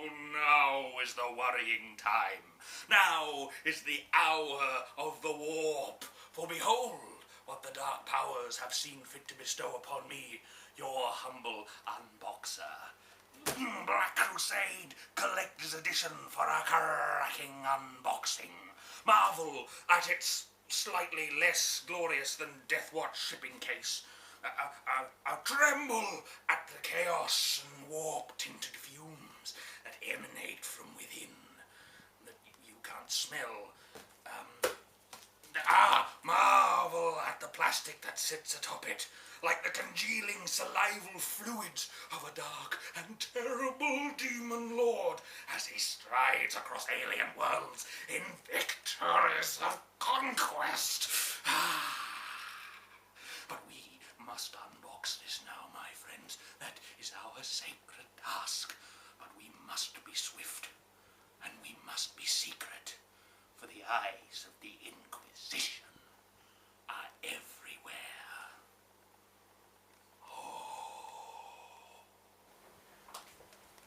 Now is the worrying time. Now is the hour of the warp. For behold, what the dark powers have seen fit to bestow upon me, your humble unboxer. Black Crusade Collector's Edition for a cracking unboxing. Marvel at its slightly less glorious than Deathwatch shipping case. I tremble at the chaos and warp-tinted fumes that emanate from within, that you can't smell. Marvel at the plastic that sits atop it, like the congealing salival fluids of a dark and terrible demon lord as he strides across alien worlds in victories of conquest. But we must unbox this now, my friends. That is our sacred task. But we must be swift, and we must be secret, for the eyes of the Inquisition are everywhere.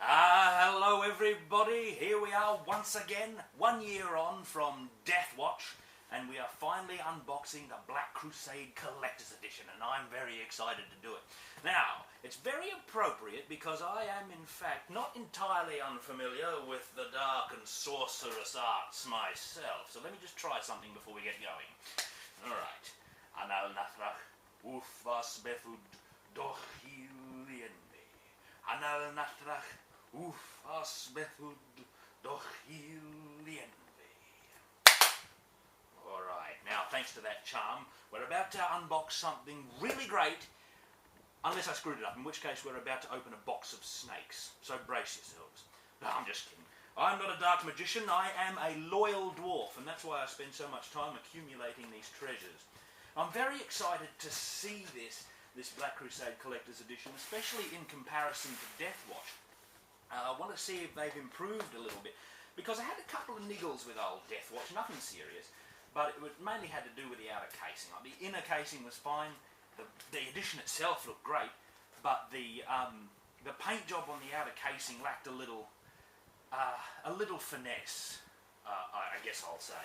Hello everybody, here we are once again, 1 year on from Deathwatch, and we are finally unboxing the Black Crusade Collector's Edition, and I'm very excited to do it. Now, it's very appropriate because I am in fact not entirely unfamiliar with the dark and sorcerous arts myself, so let me just try something before we get going. Alright. Anal nathrach ufas bethud dochilienbe. Anal nathrach ufas bethud dochilienbe. Alright, now thanks to that charm, we're about to unbox something really great, unless I screwed it up, in which case we're about to open a box of snakes, so brace yourselves. No, I'm just kidding. I'm not a dark magician, I am a loyal dwarf, and that's why I spend so much time accumulating these treasures. I'm very excited to see this Black Crusade Collector's Edition, especially in comparison to Deathwatch. I want to see if they've improved a little bit, because I had a couple of niggles with old Deathwatch, nothing serious. But it mainly had to do with the outer casing. Like the inner casing was fine, the edition itself looked great, but the paint job on the outer casing lacked a little finesse, I guess I'll say.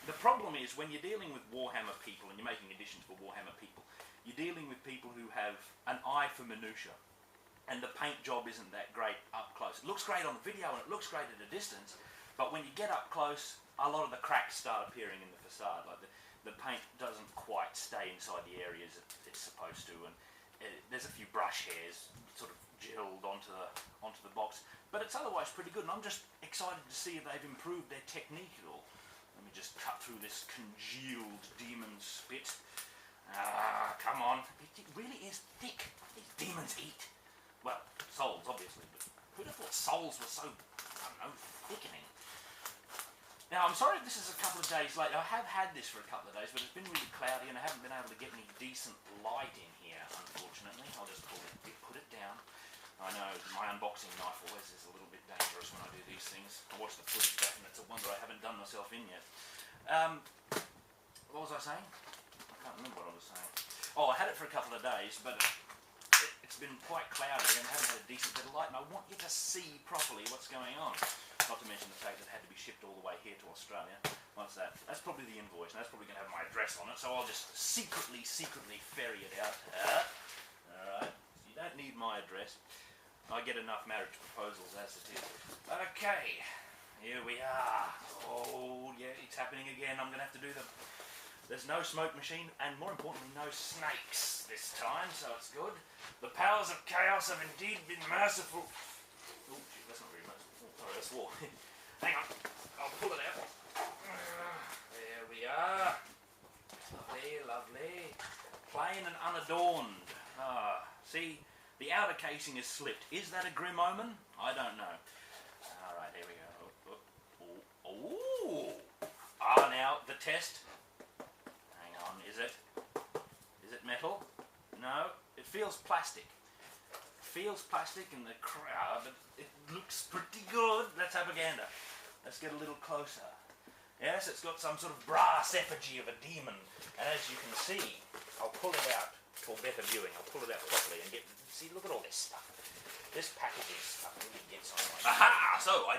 The problem is when you're dealing with Warhammer people and you're making editions for Warhammer people, you're dealing with people who have an eye for minutiae, and the paint job isn't that great up close. It looks great on the video and it looks great at a distance, but when you get up close, a lot of the cracks start appearing in the facade. Like the paint doesn't quite stay inside the areas it's supposed to, and there's a few brush hairs sort of gelled onto the box. But it's otherwise pretty good, and I'm just excited to see if they've improved their technique at all. Let me just cut through this congealed demon spit. Come on. It really is thick. These demons eat. Well, souls, obviously, but who'd have thought souls were so, I don't know, thickening? Now, I'm sorry if this is a couple of days late. I have had this for a couple of days, but it's been really cloudy and I haven't been able to get any decent light in here, unfortunately. I'll just put it down. I know my unboxing knife always is a little bit dangerous when I do these things. I watch the footage back and it's a wonder I haven't done myself in yet. What was I saying? I can't remember what I was saying. Oh, I had it for a couple of days, but it's been quite cloudy and I haven't had a decent bit of light, and I want you to see properly what's going on. Not to mention the fact that it had to be shipped all the way here to Australia. What's that? That's probably the invoice, and that's probably going to have my address on it, so I'll just secretly ferry it out. Alright, you don't need my address. I get enough marriage proposals as it is. Okay, here we are. Oh, yeah, it's happening again. I'm going to have to do them. There's no smoke machine, and more importantly, no snakes this time, so it's good. The powers of chaos have indeed been merciful. Oh, gee, that's not very merciful. Oh, sorry, that's war. Hang on, I'll pull it out. There we are. Lovely, lovely. Plain and unadorned. See, the outer casing is slipped. Is that a grim omen? I don't know. Alright, here we go. Oh. Now, the test. Is it metal? No, it feels plastic. In the crowd, but it looks pretty good. Let's have a gander. Let's get a little closer. Yes, it's got some sort of brass effigy of a demon, and as you can see, I'll pull it out for better viewing. I'll pull it out properly and see, look at all this stuff. This packaging stuff.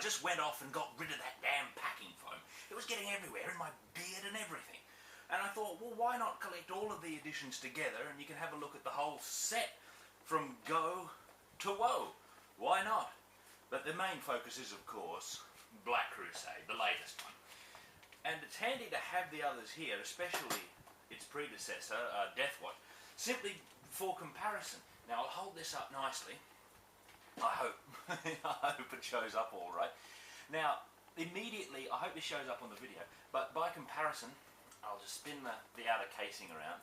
just went off and got rid of that damn packing foam. It was getting everywhere, in my beard and everything. And I thought, well, why not collect all of the editions together and you can have a look at the whole set from go to woe. Why not? But the main focus is, of course, Black Crusade, the latest one. And it's handy to have the others here, especially its predecessor, Deathwatch, simply for comparison. Now, I'll hold this up nicely. I hope. I hope it shows up all right. Now, immediately, I hope this shows up on the video, but by comparison, I'll just spin the outer casing around.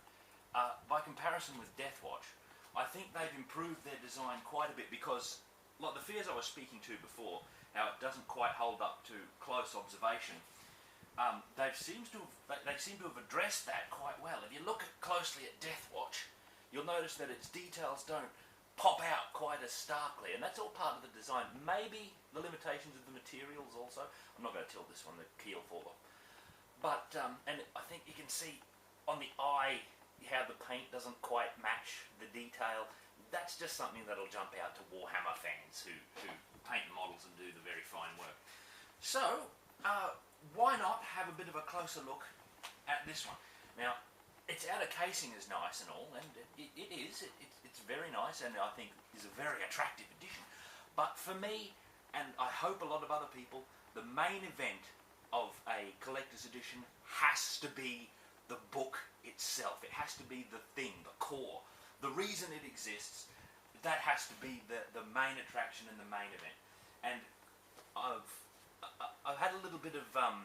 By comparison with Deathwatch, I think they've improved their design quite a bit because, like the fears I was speaking to before, how it doesn't quite hold up to close observation, they seem to have addressed that quite well. If you look closely at Deathwatch, you'll notice that its details don't pop out quite as starkly, and that's all part of the design. Maybe the limitations of the materials also. I'm not going to tilt this one, the keel fall off. But, and I think you can see on the eye how the paint doesn't quite match the detail. That's just something that'll jump out to Warhammer fans who paint the models and do the very fine work. So, why not have a bit of a closer look at this one? Now, its outer casing is nice and all, and it is. It's very nice, and I think is a very attractive addition. But for me, and I hope a lot of other people, the main event of a collector's edition has to be the book itself. It has to be the thing, the core, the reason it exists. That has to be the main attraction and the main event. And I've had a little bit of a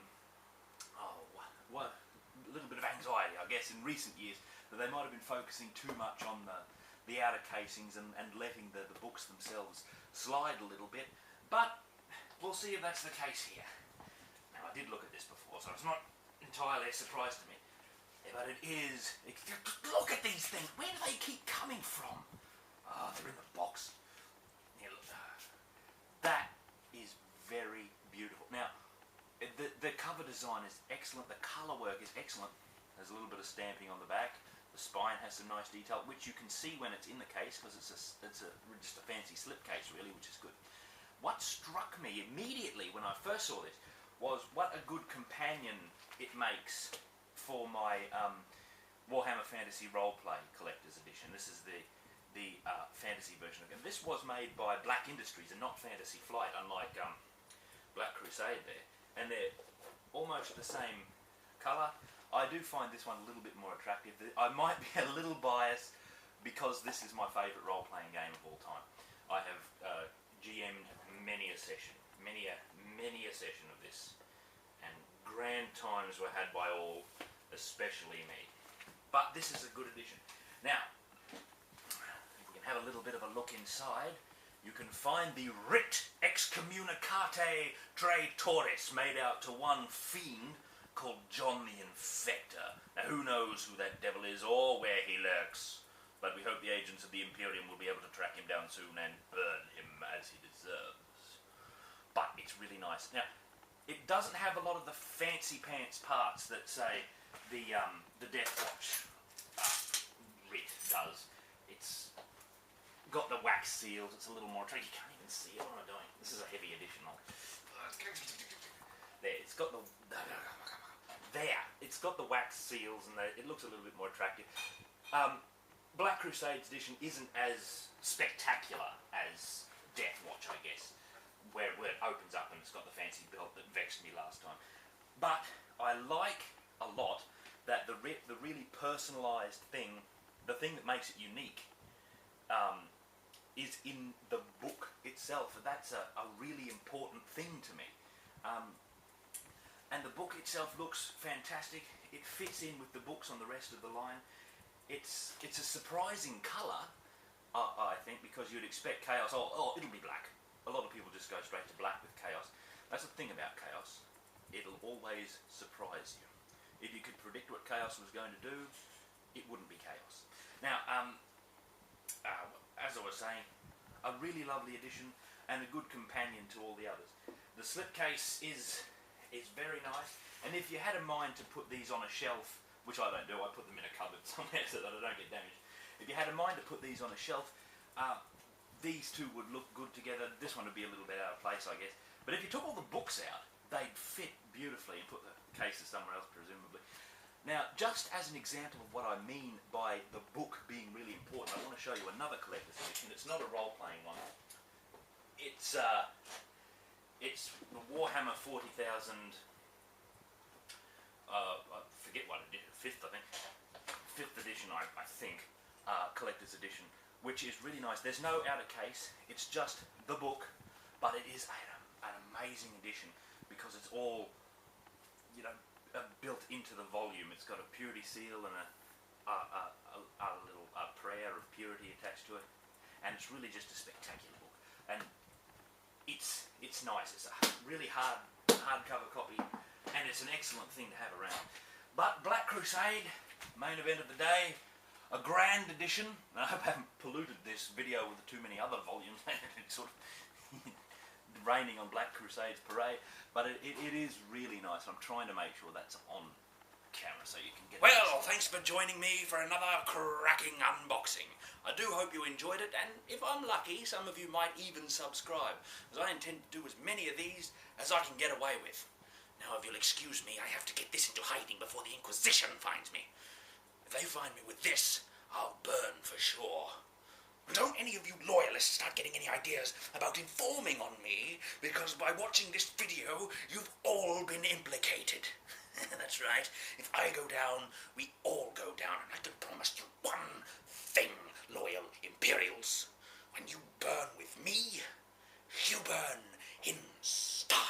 little bit of anxiety, I guess, in recent years that they might have been focusing too much on the outer casings and letting the books themselves slide a little bit. But we'll see if that's the case here. Now, I did look at this before, so it's not entirely a surprise to me. But it is... Look at these things! Where do they keep coming from? Oh, they're in the box. Here, look. That is very beautiful. Now, the cover design is excellent. The colour work is excellent. There's a little bit of stamping on the back. The spine has some nice detail, which you can see when it's in the case, because it's just a fancy slip case, really, which is good. What struck me immediately when I first saw this was what a good companion it makes for my Warhammer Fantasy Roleplay Collector's Edition. This is the fantasy version of it. This was made by Black Industries and not Fantasy Flight, unlike Black Crusade there. And they're almost the same colour. I do find this one a little bit more attractive. I might be a little biased because this is my favourite role-playing game of all time. I have GM'd many a session of this, and grand times were had by all, especially me. But this is a good addition. Now, if we can have a little bit of a look inside, you can find the writ excommunicate traitoris made out to one fiend called John the Infector. Now, who knows who that devil is or where he lurks, but we hope the agents of the Imperium will be able to track him down soon and burn him as he deserves. But it's really nice. Now, it doesn't have a lot of the fancy pants parts that, say, the Deathwatch writ does. It's got the wax seals. It's a little more tricky. You can't even see it. What am I doing? This is a heavy edition. There, it's got the... There, it's got the wax seals, and it looks a little bit more attractive. Black Crusade's edition isn't as spectacular as Deathwatch, I guess, where it opens up and it's got the fancy belt that vexed me last time. But I like a lot that the really personalised thing, the thing that makes it unique, is in the book itself. That's a really important thing to me. And the book itself looks fantastic. It fits in with the books on the rest of the line. It's a surprising colour, I think, because you'd expect Chaos. Oh, it'll be black. A lot of people just go straight to black with Chaos. That's the thing about Chaos. It'll always surprise you. If you could predict what Chaos was going to do, it wouldn't be Chaos. Now, as I was saying, a really lovely addition and a good companion to all the others. The slipcase is very nice, and if you had a mind to put these on a shelf, which I don't do, I put them in a cupboard somewhere so that I don't get damaged. If you had a mind to put these on a shelf, these two would look good together. This one would be a little bit out of place, I guess, But if you took all the books out, they'd fit beautifully and put the cases somewhere else, presumably. Now, just as an example of what I mean by the book being really important, I want to show you another collector's edition. It's not a role-playing one. It's the Warhammer 40,000, I forget what edition, 5th I think, 5th edition I think, collector's edition, which is really nice. There's no outer case, it's just the book, but it is an amazing edition because it's all, you know, built into the volume. It's got a purity seal and a little prayer of purity attached to it, and it's really just a spectacular book. And it's nice. It's a really hardcover copy, and it's an excellent thing to have around. But Black Crusade, main event of the day, a grand edition. And I hope I haven't polluted this video with too many other volumes. It's sort of raining on Black Crusade's parade, but it is really nice. I'm trying to make sure that's on camera so you can get it. Well, thanks for joining me for another cracking unboxing. I do hope you enjoyed it, and if I'm lucky, some of you might even subscribe, as I intend to do as many of these as I can get away with. Now, if you'll excuse me, I have to get this into hiding before the Inquisition finds me. If they find me with this, I'll burn for sure. Don't any of you loyalists start getting any ideas about informing on me, because by watching this video, you've all been implicated. That's right. If I go down, we all go down, and I can promise you one thing, loyal Imperials. When you burn with me, you burn in style.